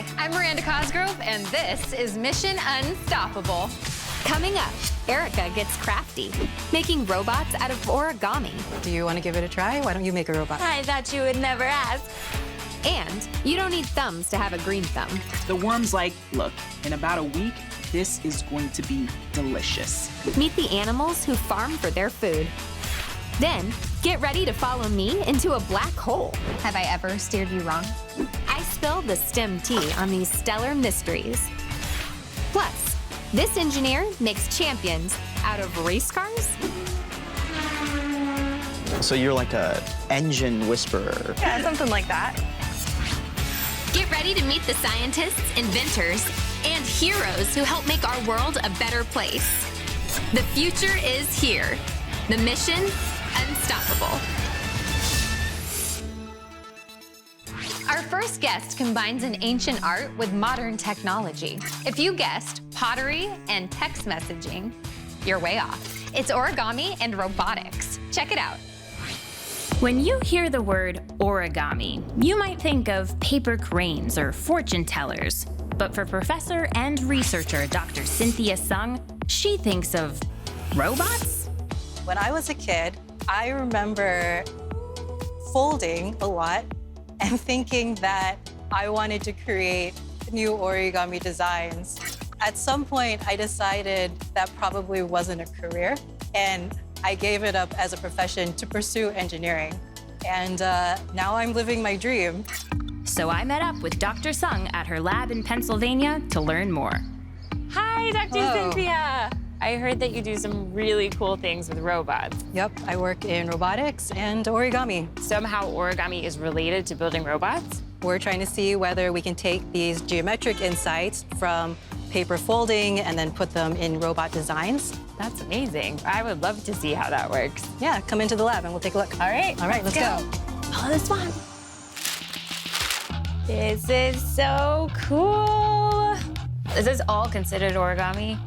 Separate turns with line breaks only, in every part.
Hi, I'm Miranda and this is Mission Unstoppable.
Coming up, Erica gets crafty, making robots out of origami.
Do you want to give it a try? Why don't you make a robot?
I thought you would never ask.
And you don't need thumbs to have a green thumb.
The worm's like, look, in about a week, this is going to be delicious.
Meet the animals who farm for their food. Then, get ready to follow me into a black hole.
Have I ever steered you wrong?
I spilled the STEM tea on these stellar mysteries. Plus, this engineer makes champions out of race cars.
So you're like a engine whisperer.
Yeah, something like that.
Get ready to meet the scientists, inventors, and heroes who help make our world a better place. The future is here. The mission, unstoppable.
Our first guest combines an ancient art with modern technology. If you guessed pottery and text messaging, you're way off. It's origami and robotics. Check it out.
When you hear the word origami, you might think of paper cranes or fortune tellers. But for professor and researcher Dr. Cynthia Sung, she thinks of robots?
When I was a kid, I remember folding a lot and thinking that I wanted to create new origami designs. At some point, I decided that probably wasn't a career, and I gave it up as a profession to pursue engineering. And now I'm living my dream.
So I met up with Dr. Sung at her lab in Pennsylvania to learn more. Hi, Dr.
Hello.
Cynthia. I heard that you do some really cool things with robots.
Yep, I work in robotics and origami.
Somehow origami is related to building robots?
We're trying to see whether we can take these geometric insights from paper folding and then put them in robot designs.
That's amazing. I would love to see how that works.
Yeah, come into the lab and we'll take a look.
All right,
let's go.
Follow this one. This is so cool. Is this all considered origami?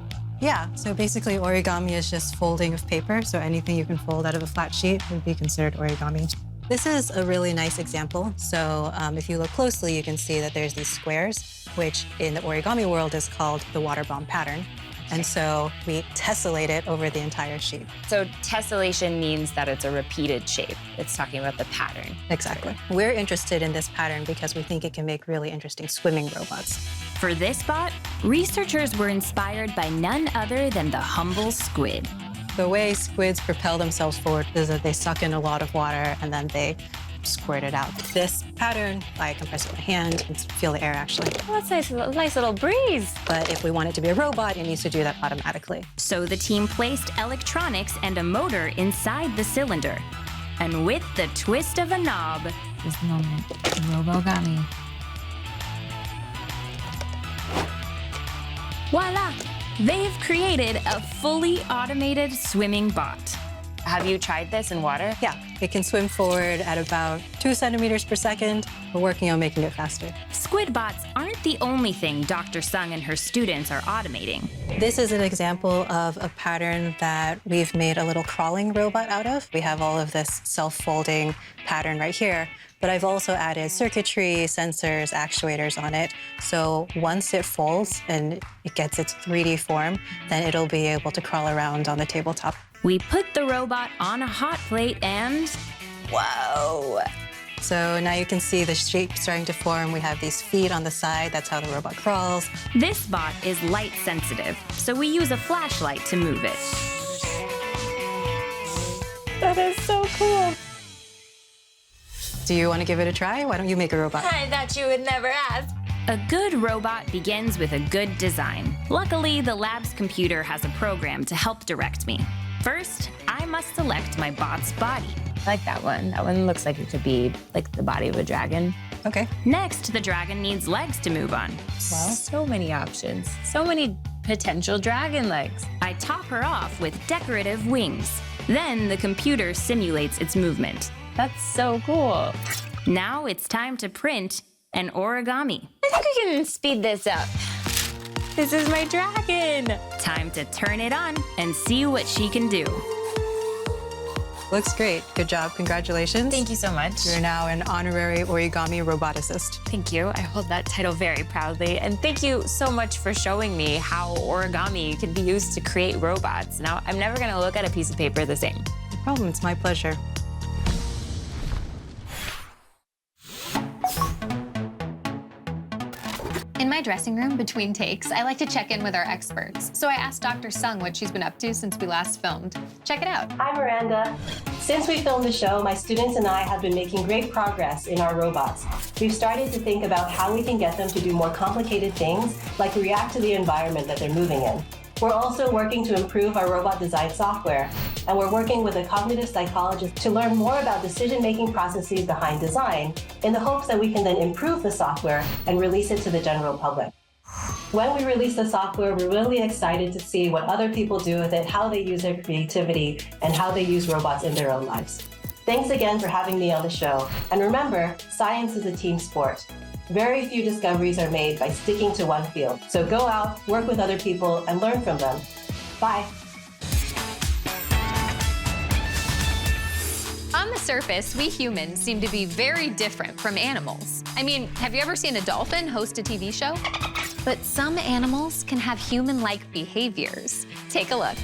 Yeah, so basically origami is just folding of paper, so anything you can fold out of a flat sheet would be considered origami. This is a really nice example. So if you look closely, you can see that there's these squares, which in the origami world is called the water bomb pattern. And so we tessellate it over the entire sheet.
So tessellation means that it's a repeated shape. It's talking about the pattern.
Exactly. We're interested in this pattern because we think it can make really interesting swimming robots.
For this bot, researchers were inspired by none other than the humble squid.
The way squids propel themselves forward is that they suck in a lot of water and then they squirt it out. This pattern, I compress it with my hand and feel the air actually.
Oh, that's a nice little breeze.
But if we want it to be a robot, it needs to do that automatically.
So the team placed electronics and a motor inside the cylinder. And with the twist of a knob, this moment, Robogami. Voila! They've created a fully automated swimming bot. Have you tried this in water?
Yeah, it can swim forward at about 2 centimeters per second. We're working on making it faster.
Squid bots aren't the only thing Dr. Sung and her students are automating.
This is an example of a pattern that we've made a little crawling robot out of. We have all of this self-folding pattern right here, but I've also added circuitry, sensors, actuators on it. So once it folds and it gets its 3D form, then it'll be able to crawl around on the tabletop.
We put the robot on a hot plate and whoa!
So now you can see the shape starting to form. We have these feet on the side. That's how the robot crawls.
This bot is light sensitive, so we use a flashlight to move it. That is so cool.
Do you want to give it a try? Why don't you make a robot?
I thought you would never ask. A good robot begins with a good design. Luckily, the lab's computer has a program to help direct me. First, I must select my bot's body. I like that one. That one looks like it could be like the body of a dragon.
Okay.
Next, the dragon needs legs to move on.
Wow.
So many options. So many potential dragon legs. I top her off with decorative wings. Then the computer simulates its movement. That's so cool. Now it's time to print an origami. I think we can speed this up. This is my dragon. Time to turn it on and see what she can do.
Looks great. Good job. Congratulations.
Thank you so much.
You're now an honorary origami roboticist.
Thank you. I hold that title very proudly. And thank you so much for showing me how origami can be used to create robots. Now, I'm never going to look at a piece of paper the same.
No problem. It's my pleasure.
In my dressing room between takes, I like to check in with our experts. So I asked Dr. Sung what she's been up to since we last filmed. Check it out.
Hi, Miranda. Since we filmed the show, my students and I have been making great progress in our robots. We've started to think about how we can get them to do more complicated things, like react to the environment that they're moving in. We're also working to improve our robot design software, and we're working with a cognitive psychologist to learn more about decision-making processes behind design in the hopes that we can then improve the software and release it to the general public. When we release the software, we're really excited to see what other people do with it, how they use their creativity, and how they use robots in their own lives. Thanks again for having me on the show. And remember, science is a team sport. Very few discoveries are made by sticking to one field. So go out, work with other people, and learn from them. Bye.
On the surface, we humans seem to be very different from animals. I mean, have you ever seen a dolphin host a TV show? But some animals can have human-like behaviors. Take a look.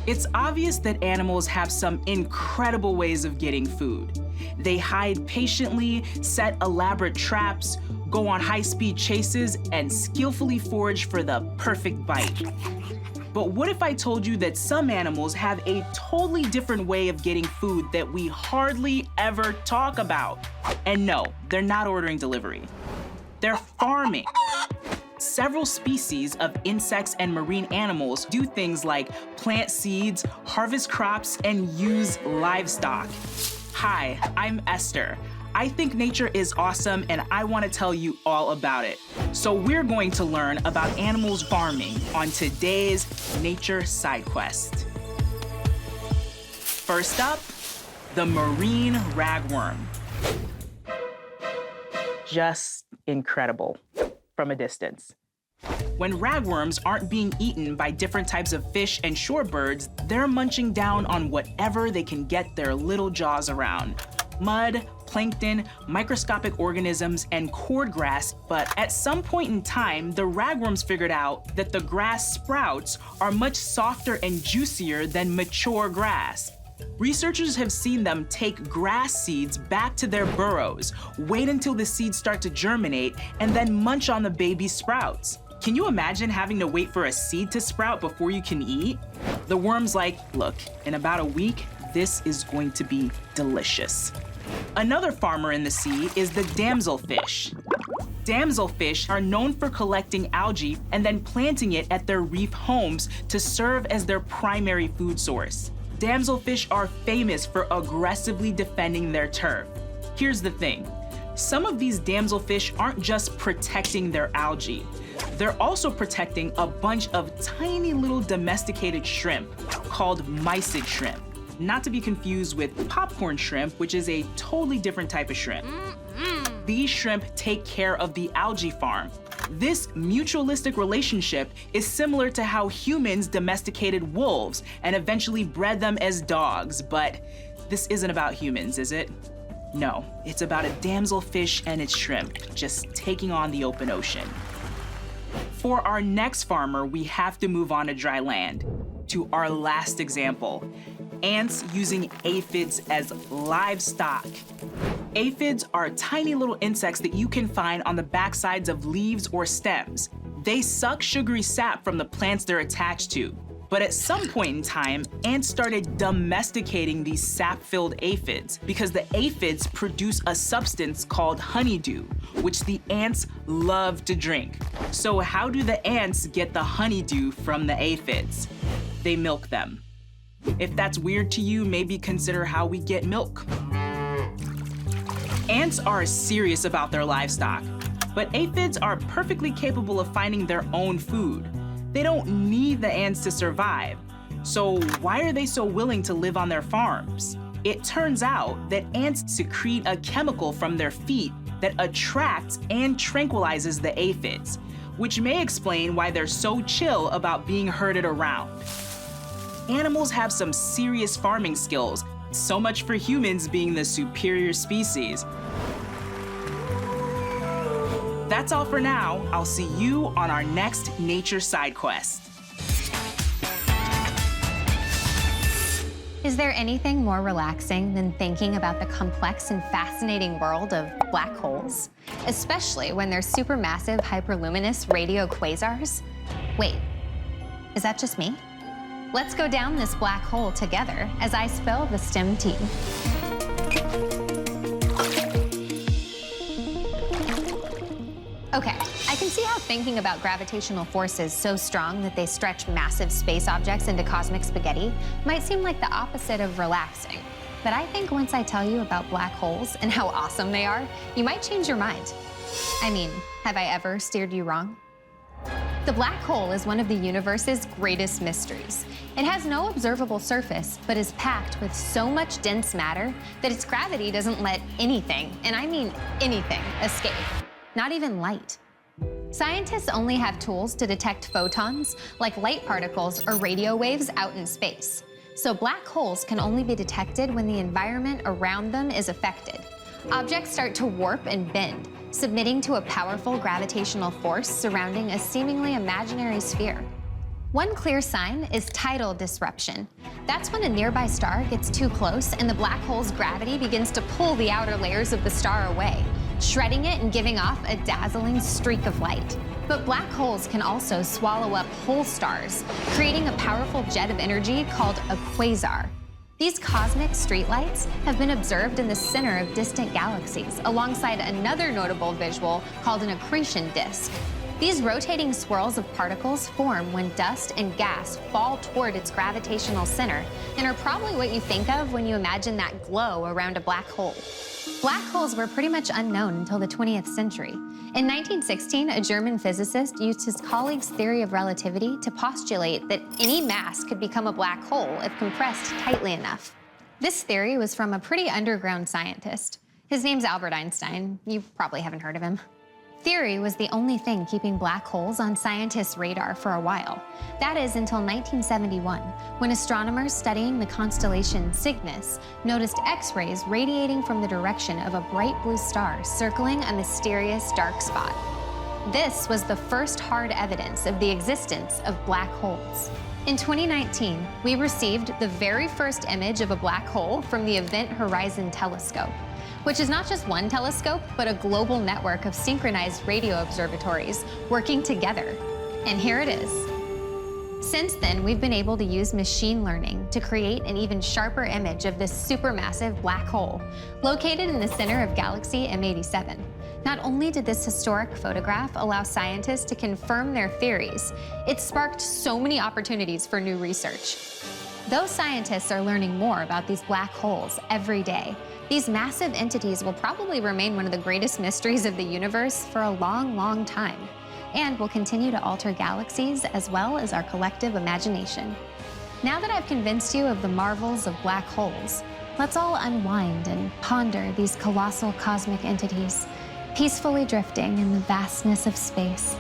It's obvious that animals have some incredible ways of getting food. They hide patiently, set elaborate traps, go on high-speed chases, and skillfully forage for the perfect bite. But what if I told you that some animals have a totally different way of getting food that we hardly ever talk about? And no, they're not ordering delivery. They're farming. Several species of insects and marine animals do things like plant seeds, harvest crops, and use livestock. Hi, I'm Esther. I think nature is awesome and I want to tell you all about it. So we're going to learn about animals farming on today's Nature Side Quest. First up, the marine ragworm. Just incredible from a distance. When ragworms aren't being eaten by different types of fish and shorebirds, they're munching down on whatever they can get their little jaws around. Mud, plankton, microscopic organisms, and cordgrass. But at some point in time, the ragworms figured out that the grass sprouts are much softer and juicier than mature grass. Researchers have seen them take grass seeds back to their burrows, wait until the seeds start to germinate, and then munch on the baby sprouts. Can you imagine having to wait for a seed to sprout before you can eat? The worm's like, look, in about a week, this is going to be delicious. Another farmer in the sea is the damselfish. Damselfish are known for collecting algae and then planting it at their reef homes to serve as their primary food source. Damselfish are famous for aggressively defending their turf. Here's the thing. Some of these damselfish aren't just protecting their algae. They're also protecting a bunch of tiny little domesticated shrimp called mysid shrimp. Not to be confused with popcorn shrimp, which is a totally different type of shrimp. These shrimp take care of the algae farm. This mutualistic relationship is similar to how humans domesticated wolves and eventually bred them as dogs, but this isn't about humans, is it? No, it's about a damselfish and its shrimp just taking on the open ocean. For our next farmer, we have to move on to dry land, to our last example. Ants using aphids as livestock. Aphids are tiny little insects that you can find on the backsides of leaves or stems. They suck sugary sap from the plants they're attached to. But at some point in time, ants started domesticating these sap-filled aphids because the aphids produce a substance called honeydew, which the ants love to drink. So how do the ants get the honeydew from the aphids? They milk them. If that's weird to you, maybe consider how we get milk. Ants are serious about their livestock, but aphids are perfectly capable of finding their own food. They don't need the ants to survive. So why are they so willing to live on their farms? It turns out that ants secrete a chemical from their feet that attracts and tranquilizes the aphids, which may explain why they're so chill about being herded around. animals have some serious farming skills. So much for humans being the superior species. That's all for now. I'll see you on our next nature side quest.
Is there anything more relaxing than thinking about the complex and fascinating world of black holes? Especially when they're supermassive, hyperluminous radio quasars? Wait, is that just me? Let's go down this black hole together as I spill the STEM tea. Okay, I can see how thinking about gravitational forces so strong that they stretch massive space objects into cosmic spaghetti might seem like the opposite of relaxing. But I think once I tell you about black holes and how awesome they are, you might change your mind. I mean, have I ever steered you wrong? The black hole is one of the universe's greatest mysteries. It has no observable surface, but is packed with so much dense matter that its gravity doesn't let anything, and I mean anything, escape. Not even light. Scientists only have tools to detect photons, like light particles or radio waves out in space. So black holes can only be detected when the environment around them is affected. Objects start to warp and bend, submitting to a powerful gravitational force surrounding a seemingly imaginary sphere. One clear sign is tidal disruption. That's when a nearby star gets too close and the black hole's gravity begins to pull the outer layers of the star away, shredding it and giving off a dazzling streak of light. But black holes can also swallow up whole stars, creating a powerful jet of energy called a quasar. These cosmic streetlights have been observed in the center of distant galaxies, alongside another notable visual called an accretion disk. These rotating swirls of particles form when dust and gas fall toward its gravitational center and are probably what you think of when you imagine that glow around a black hole. Black holes were pretty much unknown until the 20th century. In 1916, a German physicist used his colleague's theory of relativity to postulate that any mass could become a black hole if compressed tightly enough. This theory was from a pretty underground scientist. His name's Albert Einstein. You probably haven't heard of him. Theory was the only thing keeping black holes on scientists' radar for a while. That is until 1971, when astronomers studying the constellation Cygnus noticed X-rays radiating from the direction of a bright blue star circling a mysterious dark spot. This was the first hard evidence of the existence of black holes. In 2019, we received the very first image of a black hole from the Event Horizon Telescope, which is not just one telescope, but a global network of synchronized radio observatories working together. And here it is. Since then, we've been able to use machine learning to create an even sharper image of this supermassive black hole located in the center of galaxy M87. Not only did this historic photograph allow scientists to confirm their theories, it sparked so many opportunities for new research. Though scientists are learning more about these black holes every day, these massive entities will probably remain one of the greatest mysteries of the universe for a long, long time, and will continue to alter galaxies as well as our collective imagination. Now that I've convinced you of the marvels of black holes, let's all unwind and ponder these colossal cosmic entities, peacefully drifting in the vastness of space.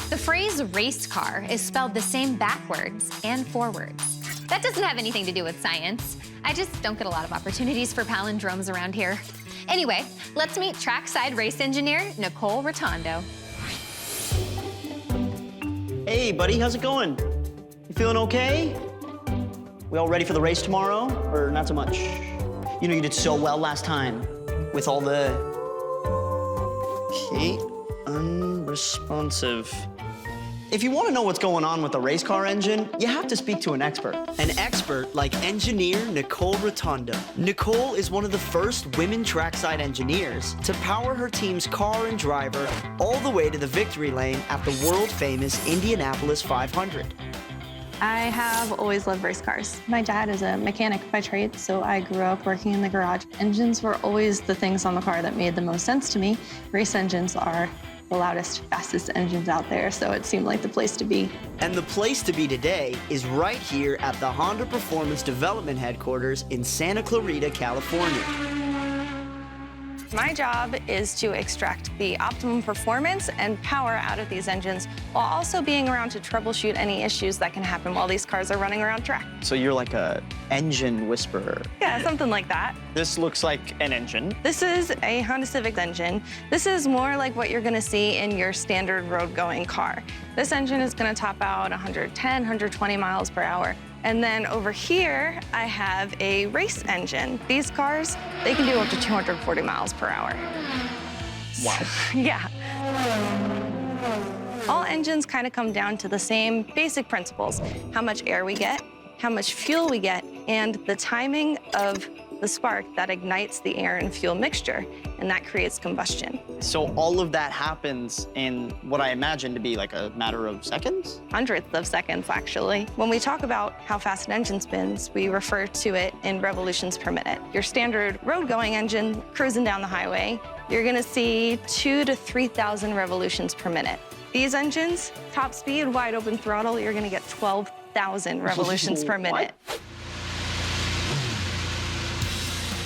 The phrase race car is spelled the same backwards and forwards. That doesn't have anything to do with science. I just don't get a lot of opportunities for palindromes around here. Anyway, let's meet trackside race engineer Nicole Rotondo.
Hey, buddy, how's it going? You feeling okay? We all ready for the race tomorrow, or not so much? You know, you did so well last time with all the... Okay, unresponsive. If you want to know what's going on with the race car engine, you have to speak to an expert.
An expert like engineer Nicole Rotondo. Nicole is one of the first women trackside engineers to power her team's car and driver all the way to the victory lane at the world-famous Indianapolis 500.
I have always loved race cars. My dad is a mechanic by trade, so I grew up working in the garage. Engines were always the things on the car that made the most sense to me. Race engines are the loudest, fastest engines out there, so it seemed like the place to be.
And the place to be today is right here at the Honda Performance Development Headquarters in Santa Clarita, California.
My job is to extract the optimum performance and power out of these engines while also being around to troubleshoot any issues that can happen while these cars are running around track.
So you're like a engine whisperer.
Yeah, something like that.
This looks like an engine.
This is a Honda Civic engine. This is more like what you're gonna see in your standard road-going car. This engine is gonna top out 110, 120 miles per hour. And then over here, I have a race engine. These cars, they can do up to 240 miles per hour.
Wow.
Yeah. All engines kind of come down to the same basic principles: how much air we get, how much fuel we get, and the timing of the spark that ignites the air and fuel mixture, and that creates combustion.
So all of that happens in what I imagine to be like a matter of seconds?
Hundredths of seconds, actually. When we talk about how fast an engine spins, we refer to it in revolutions per minute. Your standard road-going engine cruising down the highway, you're gonna see 2,000 to 3,000 revolutions per minute. These engines, top speed, wide open throttle, you're gonna get 12,000 revolutions per minute.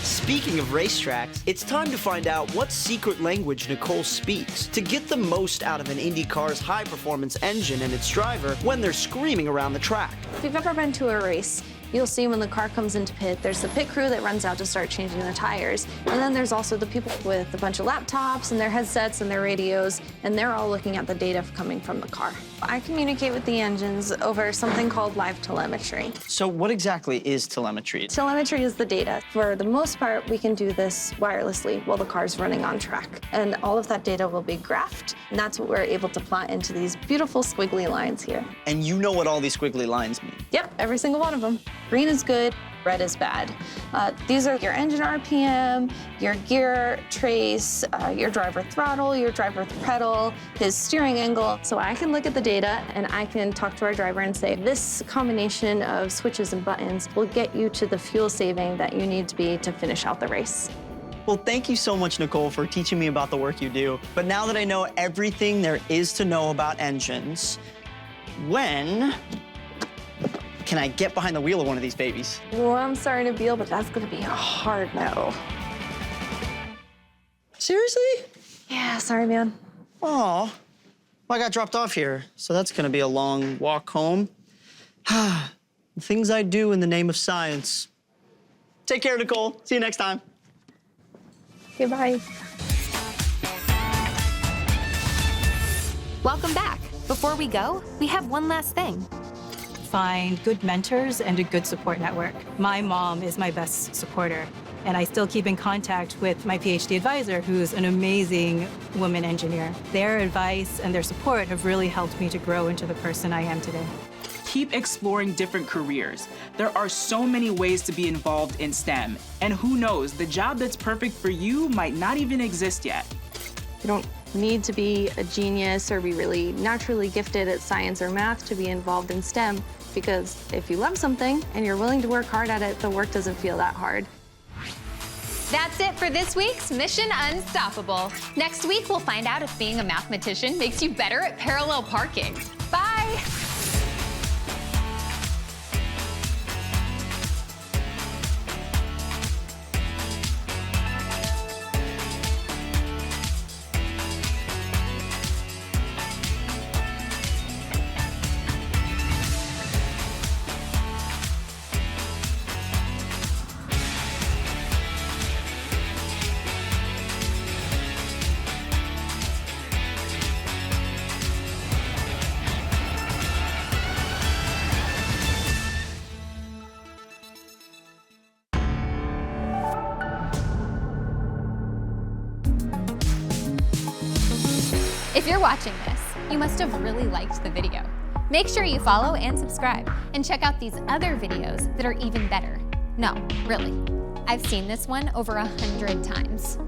Speaking of racetracks, it's time to find out what secret language Nicole speaks to get the most out of an Indy car's high-performance engine and its driver when they're screaming around the track.
If you've ever been to a race, you'll see when the car comes into pit, there's the pit crew that runs out to start changing the tires. And then there's also the people with a bunch of laptops and their headsets and their radios, and they're all looking at the data coming from the car. I communicate with the engines over something called live telemetry.
So what exactly is telemetry?
Telemetry is the data. For the most part, we can do this wirelessly while the car's running on track. And all of that data will be graphed, and that's what we're able to plot into these beautiful squiggly lines here.
And you know what all these squiggly lines mean?
Yep, every single one of them. Green is good, red is bad. These are your engine RPM, your gear trace, your driver throttle, your driver pedal, his steering angle. So I can look at the data and I can talk to our driver and say, this combination of switches and buttons will get you to the fuel saving that you need to be to finish out the race.
Well, thank you so much, Nicole, for teaching me about the work you do. But now that I know everything there is to know about engines, when can I get behind the wheel of one of these babies?
Well, I'm sorry to Beal, but that's gonna be a hard no.
Seriously?
Yeah, sorry, man.
Oh, well, I got dropped off here, so that's gonna be a long walk home. Things I do in the name of science. Take care, Nicole. See you next time.
Okay, bye.
Welcome back. Before we go, we have one last thing.
Find good mentors and a good support network. My mom is my best supporter, and I still keep in contact with my PhD advisor, who's an amazing woman engineer. Their advice and their support have really helped me to grow into the person I am today.
Keep exploring different careers. There are so many ways to be involved in STEM, and who knows, the job that's perfect for you might not even exist yet.
You don't need to be a genius or be really naturally gifted at science or math to be involved in STEM, because if you love something and you're willing to work hard at it, the work doesn't feel that hard.
That's it for this week's Mission Unstoppable. Next week, we'll find out if being a mathematician makes you better at parallel parking. Bye. If you're watching this, you must have really liked the video. Make sure you follow and subscribe, and check out these other videos that are even better. No, really. I've seen this one over 100 times.